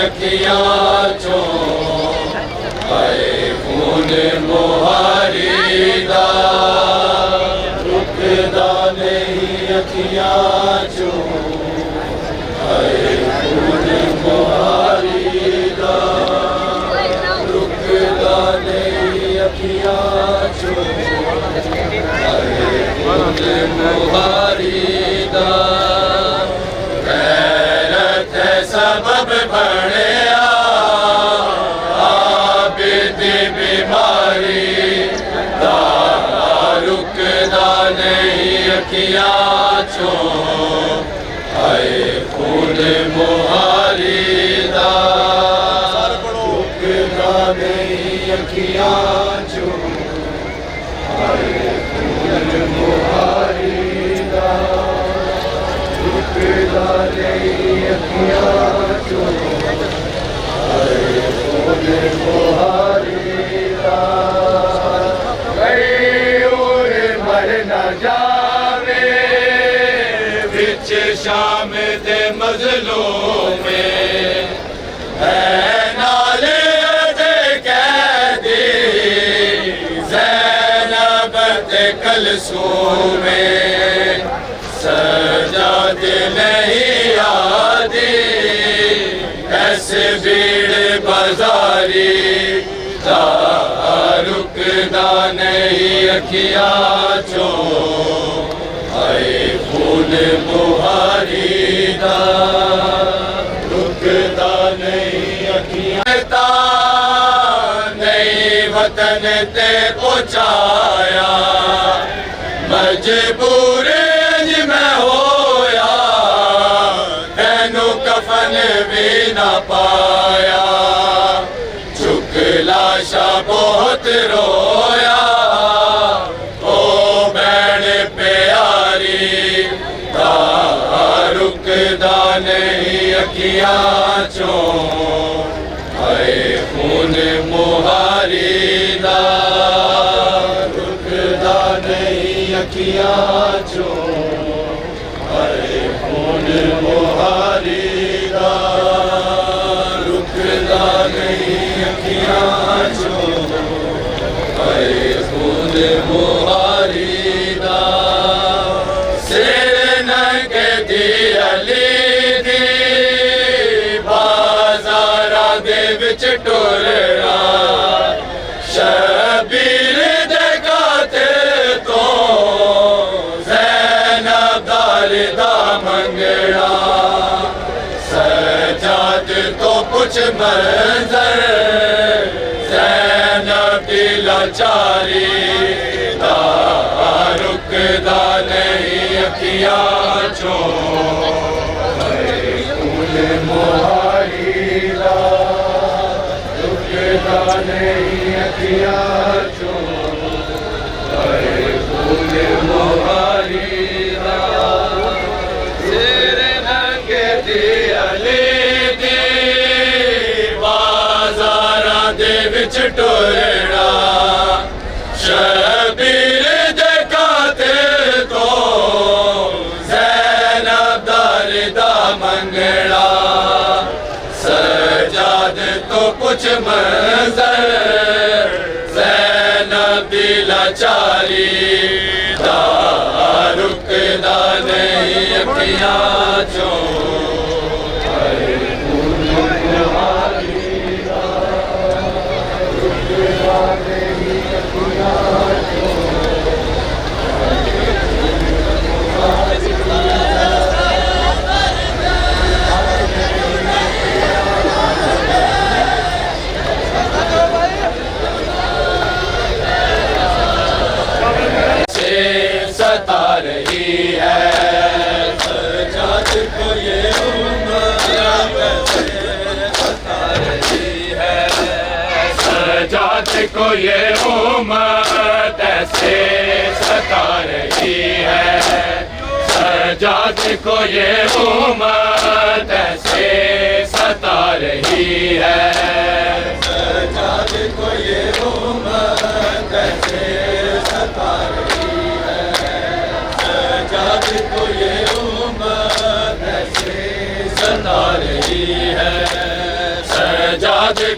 अखियां चो आए खून मुहारी दा रुकदा नहीं अखियां चो आए खून मुहारी दा रुकदा नहीं अखियां चो आए खून मुहारी दा सबब बढ़िया आबिद बीमारी दा रुकदा नहीं अखियां चो आए खून मुहारी दा रुकदा नहीं अखियां चो आए खून मुहारी दा रुकदा नहीं अखियां चो आए खून मुहारी दा गई और मर न जावे विच शाम दे मज़लूम है नाले दे कैदी ज़ैनब ते कलसूम सजाद नहीं आदी ऐसे भीड़ बाजारी दा रुकदा नहीं अखियां चो आए खून मुहारी दा रुकदा नहीं अखियां ता नहीं वतन ते पहुंचाया मजबूर मैं होया तेनू कफन भी ना पाया झुक लाशा बहुत रोया ओ बैण प्यारी दा रुकदा नहीं अखियां चो आए खून मुहारी दा रुकदा नहीं अखियां चो खून मुहारी दा रुकदा नहीं अखियां चो आए खून मुहारी दा सिर नंगे दी अली दी बाजारा दे विच टुरना शबीर दे कातिल तो दा मंगड़ा सजाद तो कुछ मंजर ज़ैनब दी लाचारी दा रुकदा नहीं अखियां चो खून मुहारी दा रुकदा नहीं अखियां चो खून मुहारी विच टुरना शबीर दे कातिल तो ज़ैनब दा मंगड़ा सजाद तो कुछ मंजर ज़ैनब दी लाचारी दा रुकदा नहीं अखियां चो सता रही है सजाद को ये सता रही है सजाद को ये उम्मत ऐसे सता रही है सजाद को ये उम्मत ऐसे सता रही है सजाद को ये उम्मत ऐसे सता रही है सजाद को ये उम्मत ऐसे सता रही है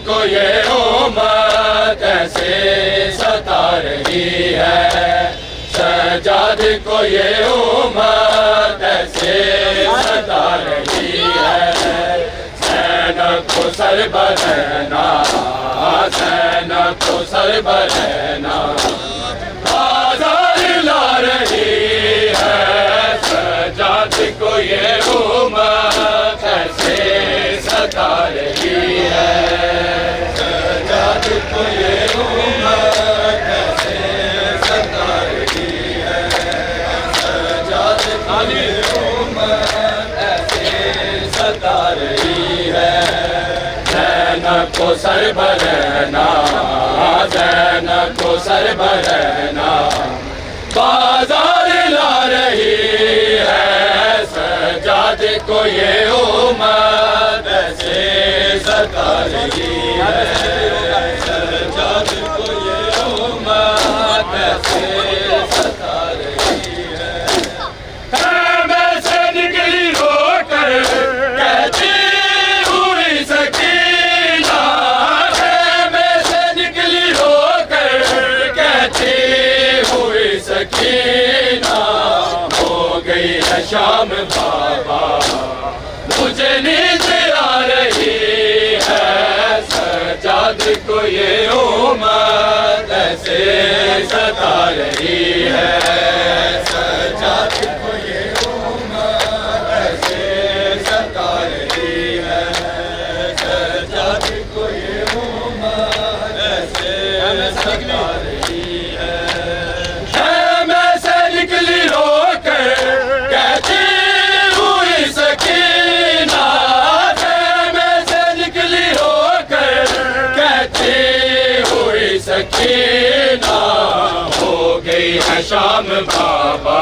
को ये उम्मत ऐसे सता रही है, सजाद को ये उम्मत ऐसे सता रही है। सैनक को सर बरहना, सैनक को सर बरहना बाजार ला रही है, सजाद को ये उम्मत ऐसे सता रही है, सजाद को ये उम्मत ऐसे सता रही है, सजाद को ये उम्मत ऐसे सता रही है। ज़ैनब को सर बरहना, ज़ैनब को सर बरहना बाजार ला रही है, सजाद को ये उम्मत ऐसे सता रही है, सजाद को ये उम्मत ऐसे सता रही है। खैमे से निकली रोकर कहती हुई सकीना, खैमे से निकली रोकर कहती हुई सकीना, हो गई है शाम बाबा मुझे नींद आ रही है, सजाद को ये उम्मत ऐसे सता रही है, सजाद को ये उम्मत ऐसे सता रही है, सजाद को ये उम्मत ऐसे सता रही है। खैमे से निकली रोकर कहती हुई सकीना, खैमे से निकली रोकर कहती हुई सकीना, हो गई है शाम बाबा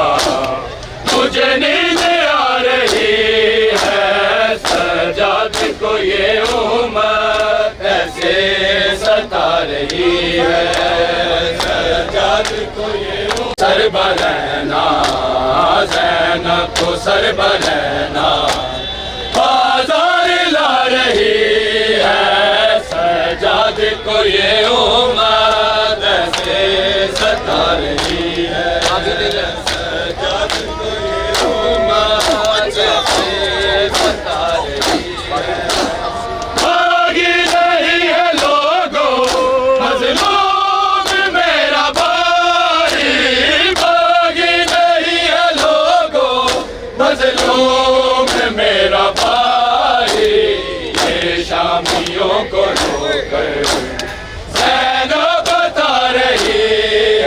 मुझे नींद आ रही है, सजाद को ये उम्मत ऐसे सता रही है, सजाद को ये सर बरहना, ज़ैनब को सर बरहना बाजार ला रही है, सजाद को ये उम्मत ऐसे सता रही है, सजाद को ये उम्मत ऐसे सता रही है। भागी नहीं है लोगों मज़लूम मेरा भाई, भागी नहीं है लोगों मज़लूम मेरा भाई, ये शामियों को रोकर ज़ैनब बता रही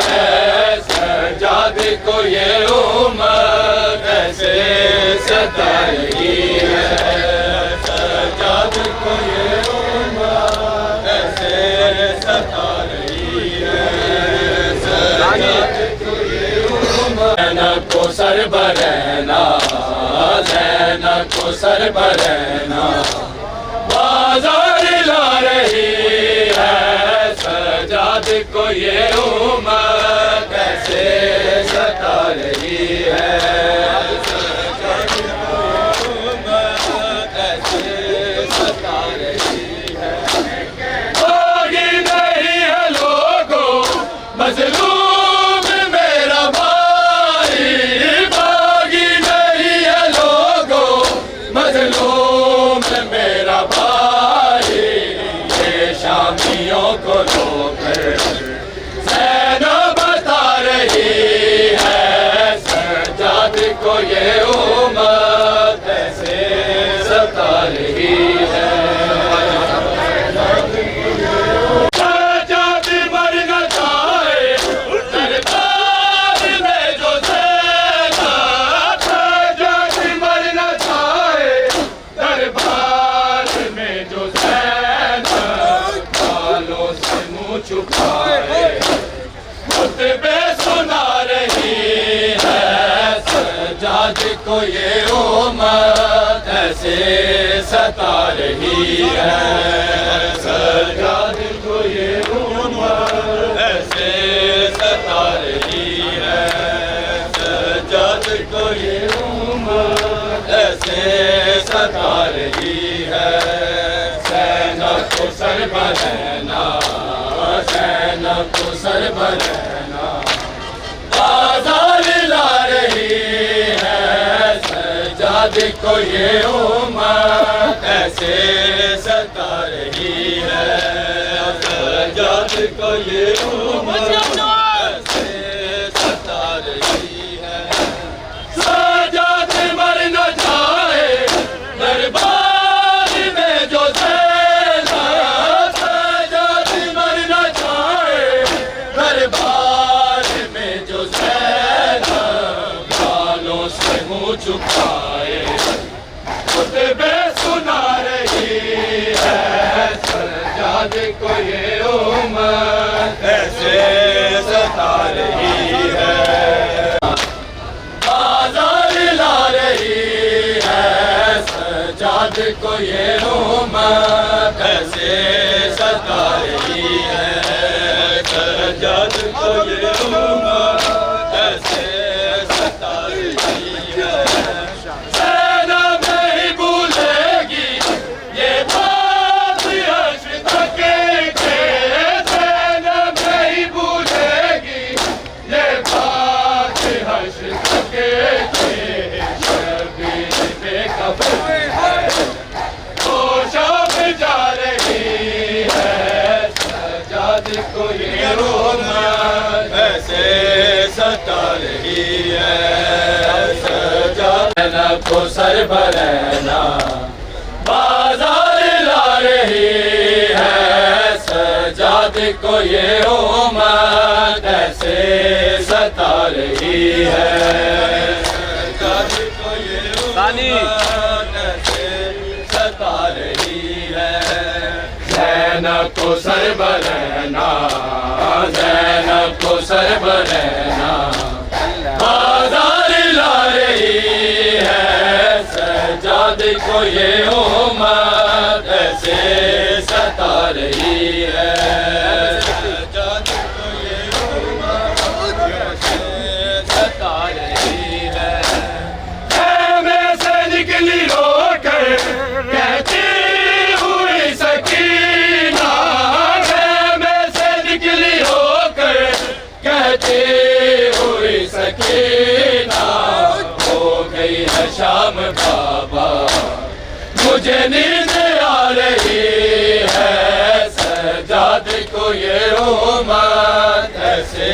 है, सजाद को ये उम्मत ऐसे सता रही है, सजाद को ये उम्मत ऐसे सता रही है, सजाद को ये उम्मत। ज़ैनब को सर बरहना, ज़ैनब को सर बरहना बाजार ला रही है, सजाद को ये उम्मत ऐसे सता रही है, सजाद को ये उम्मत ऐसे सता रही है। भागी नहीं है लोगों मज़लूम मेरा भाई, भागी नहीं है लोगों मज़लूम मेरा भाई, ये शामियों को रोकर ज़ैनब बता रही है, सजाद को ये उम्मत ऐसे सता रही है। सजाद मर न जाए दरबार में जो ज़ैनब, सजाद मर न जाए दरबार में जो ज़ैनब, बालों से मुँह छुपाए खुतबे सुना रही है, सजाद को ये उम्मत ऐसे सता रही है, सजाद को ये उम्मत ऐसे सता रही है, सजाद को ये उम्मत ऐसे सता रही है। ज़ैनब को सर बरहना, ज़ैनब को सर बरहना। बाजार ला रही है सज्जाद को ये उम्मत, कैसे सता रही है सज्जाद को ये उम्मत, कैसे सता रही है। सज्जाद मर न जाए दरबार में जो ज़ैनब, सज्जाद मर न जाए दरबार में जो ज़ैनब, बालों से मुँह झुकाए खुतबे सुना रही है सज्जाद को ये उम्मत, कैसे सता रही है। बाजार ला रही है सज्जाद को ये उम्मत, कैसे सता रही है सज्जाद को ये उम्मत, कैसे सता रही है। ज़ैनब नहीं भूलेगी ये बात हश्र तक के, ज़ैनब नहीं भूलेगी ये बात हश्र तक के। शबीर बेखबर है वो शब जा रही है सज्जाद को ये उम्मत, कैसे सता रही है सज्जाद। ज़ैनब को सर बरहना, बाजार ला रही है सज्जाद को ये उम्मत, कैसे सता रही है सज्जाद को ये उम्मत, कैसे सता रही है। ज़ैनब को सर बरहना, ज़ैनब को सर बरहना, बाजार ला रही है सज्जाद को ये उम्मत, कैसे सता रही है सज्जाद को ये उम्मत, कैसे सता रही है। खेमे से निकली रोकर कहती हुई सकीना, खेमे से निकली होकर कहती हुई सकीना, हो गई है शाम बाबा मुझे नींद आ रही है सज्जाद को ये उम्मत, कैसे